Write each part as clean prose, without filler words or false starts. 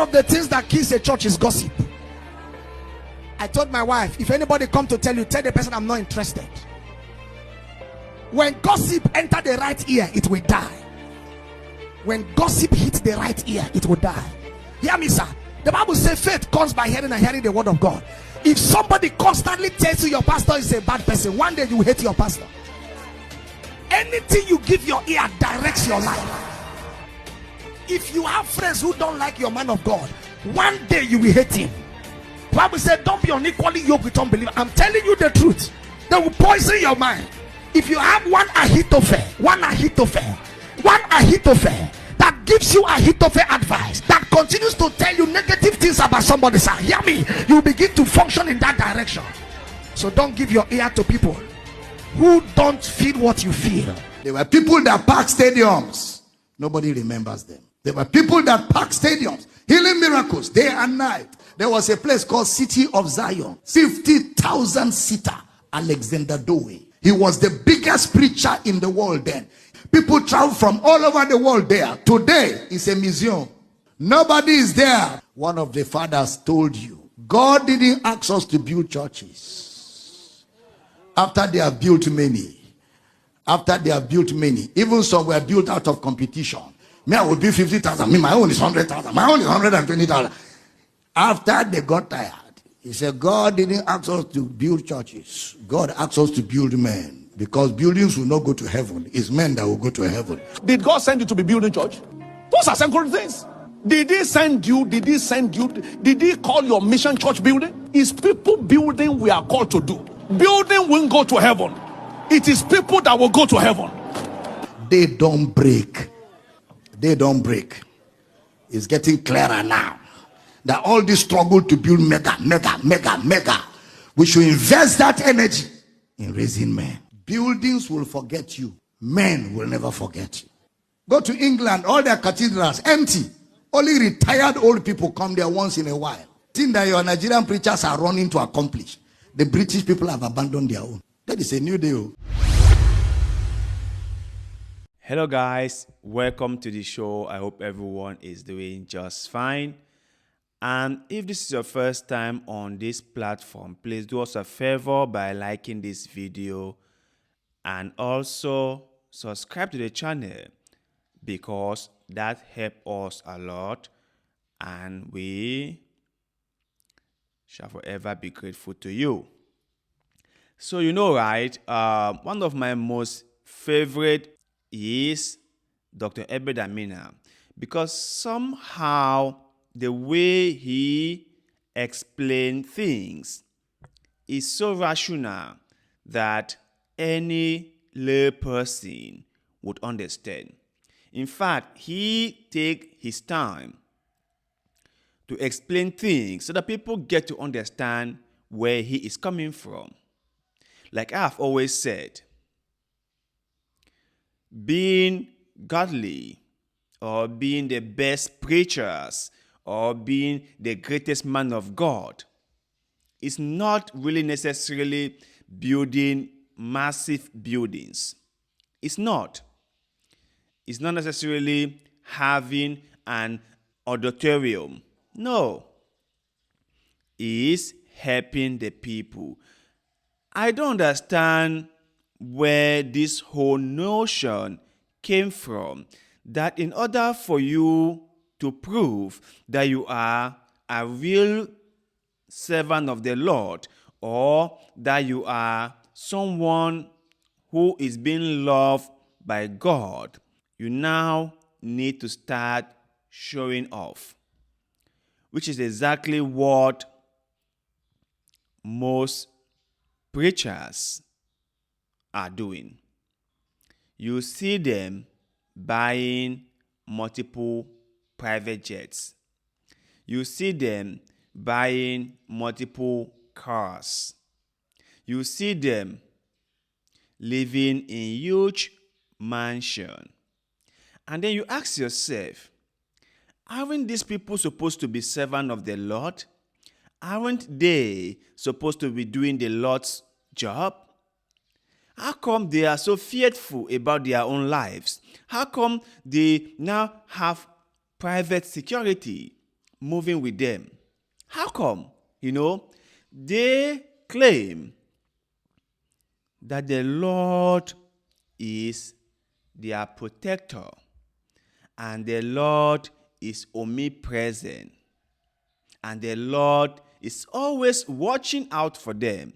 of the things that kills a church is gossip. I told my wife, if anybody come to tell you, tell the person I'm not interested. When gossip enter the right ear, it will die. When gossip hits the right ear, it will die. Hear me, sir. The Bible says faith comes by hearing and hearing the word of God. If somebody constantly tells you your pastor is a bad person, one day you will hate your pastor. Anything you give your ear directs your life. If you have friends who don't like your man of God, one day you will hate him. The Bible said don't be unequally yoked with unbelievers. I'm telling you the truth. They will poison your mind. If you have one Ahithophel that gives you Ahithophel advice, that continues to tell you negative things about somebody, sir, hear me, you begin to function in that direction. So don't give your ear to people who don't feel what you feel. There were people that packed stadiums. Nobody remembers them. There were people that packed stadiums, healing miracles day and night. There was a place called City of Zion, 50,000 seater, Alexander Dowie. He was the biggest preacher in the world then. People travel from all over the world there. Today, it's a museum. Nobody is there. One of the fathers told you, God didn't ask us to build churches. After they have built many, even some were built out of competition. Me, I will build 50,000. Me, my own is 100,000. My own is 120,000. After they got tired, he said, God didn't ask us to build churches. God asked us to build men. Because buildings will not go to heaven. It's men that will go to heaven. Did God send you to be building church? Those are secondary things. Did he send you? Did he call your mission church building? It's people building we are called to do. Building won't go to heaven. It is people that will go to heaven. They don't break. It's getting clearer now that all this struggle to build mega, we should invest that energy in raising men. Buildings will forget you. Men will never forget you. Go to England, all their cathedrals empty. Only retired old people come there once in a while. Think that your Nigerian preachers are running to accomplish. The British people have abandoned their own. That is a new deal. Hello guys, welcome to the show. I hope everyone is doing just fine. And if this is your first time on this platform, please do us a favor by liking this video and also subscribe to the channel because that helps us a lot and we shall forever be grateful to you. So you know, right, one of my most favorite is Dr. Abel Damina because somehow the way he explains things is so rational that any lay person would understand. In fact, he takes his time to explain things so that people get to understand where he is coming from. Like I've always said, being godly or being the best preachers or being the greatest man of God is not really necessarily building massive buildings. It's not. It's not necessarily having an auditorium. No. It's helping the people. I don't understand where this whole notion came from, that in order for you to prove that you are a real servant of the Lord or that you are someone who is being loved by God, you now need to start showing off, which is exactly what most preachers are doing. You see them buying multiple private jets. You see them buying multiple cars. You see them living in huge mansion. And then you ask yourself, aren't these people supposed to be servants of the Lord? Aren't they supposed to be doing the Lord's job? How come they are so fearful about their own lives? How come they now have private security, moving with them. How come? They claim that the Lord is their protector and the Lord is omnipresent and the Lord is always watching out for them,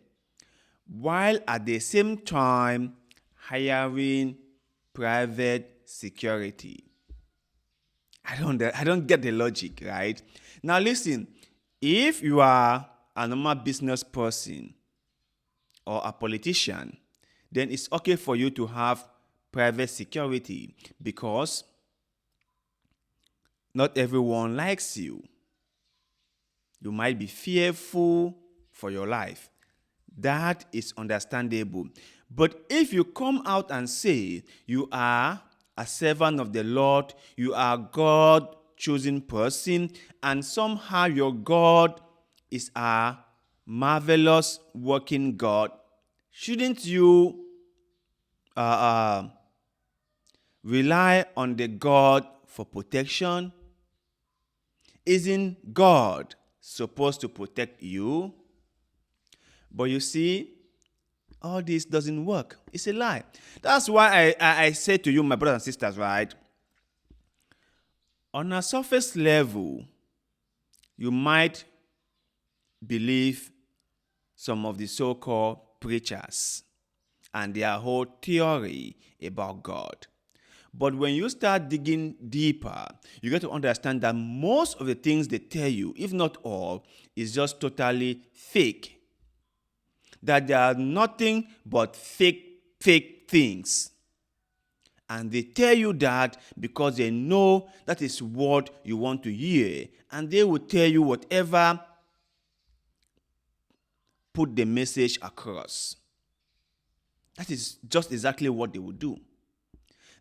while at the same time hiring private security. I don't get the logic, right? Now listen, if you are a normal business person or a politician, then it's okay for you to have private security because not everyone likes you. You might be fearful for your life. That is understandable. But if you come out and say you are a servant of the Lord, you are God chosen person, and somehow your God is a marvelous working God, shouldn't you rely on the God for protection? Isn't God supposed to protect you? But you see, all this doesn't work. It's a lie. That's why I say to you, my brothers and sisters, right? On a surface level, you might believe some of the so-called preachers and their whole theory about God. But when you start digging deeper, you get to understand that most of the things they tell you, if not all, is just totally fake. That they are nothing but fake things. And they tell you that because they know that is what you want to hear. And they will tell you whatever put the message across. That is just exactly what they will do.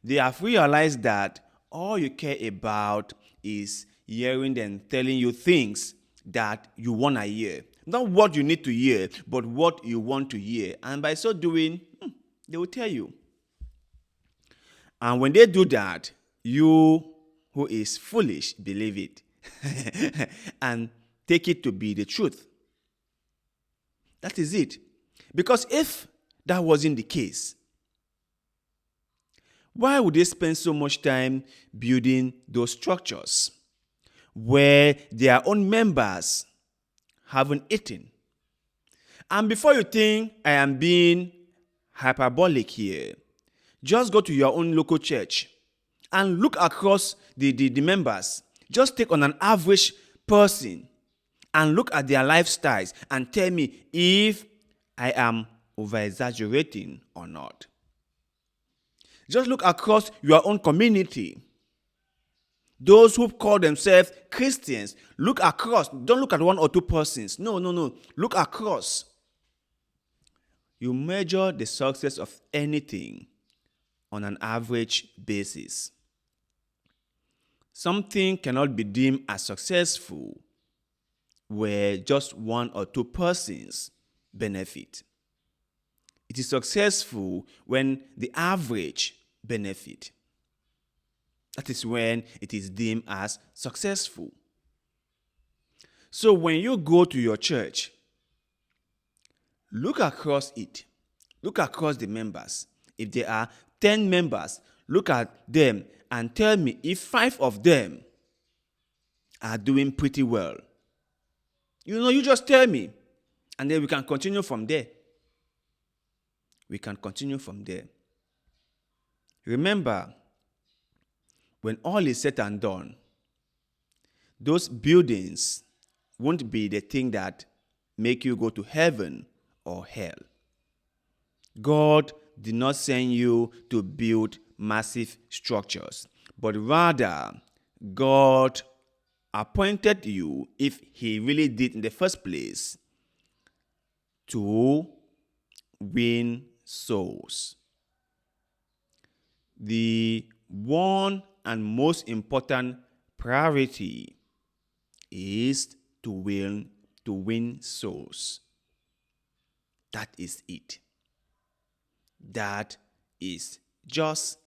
They have realized that all you care about is hearing them telling you things that you want to hear. Not what you need to hear, but what you want to hear. And by so doing, they will tell you. And when they do that, you who is foolish believe it and take it to be the truth. That is it. Because if that wasn't the case, why would they spend so much time building those structures where their own members haven't eaten? And before you think I am being hyperbolic here, just go to your own local church and look across the members. Just take on an average person and look at their lifestyles and tell me if I am over-exaggerating or not. Just look across your own community. Those who call themselves Christians, look across. Don't look at one or two persons. No. Look across. You measure the success of anything on an average basis. Something cannot be deemed as successful where just one or two persons benefit. It is successful when the average benefit. That is when it is deemed as successful. So when you go to your church, look across it. Look across the members. If there are 10 members, look at them and tell me if 5 of them are doing pretty well. You just tell me. And then we can continue from there. Remember, when all is said and done, those buildings won't be the thing that make you go to heaven or hell. God did not send you to build massive structures, but rather God appointed you, if he really did in the first place, to win souls. The one and most important priority is to win souls. That is it. That is just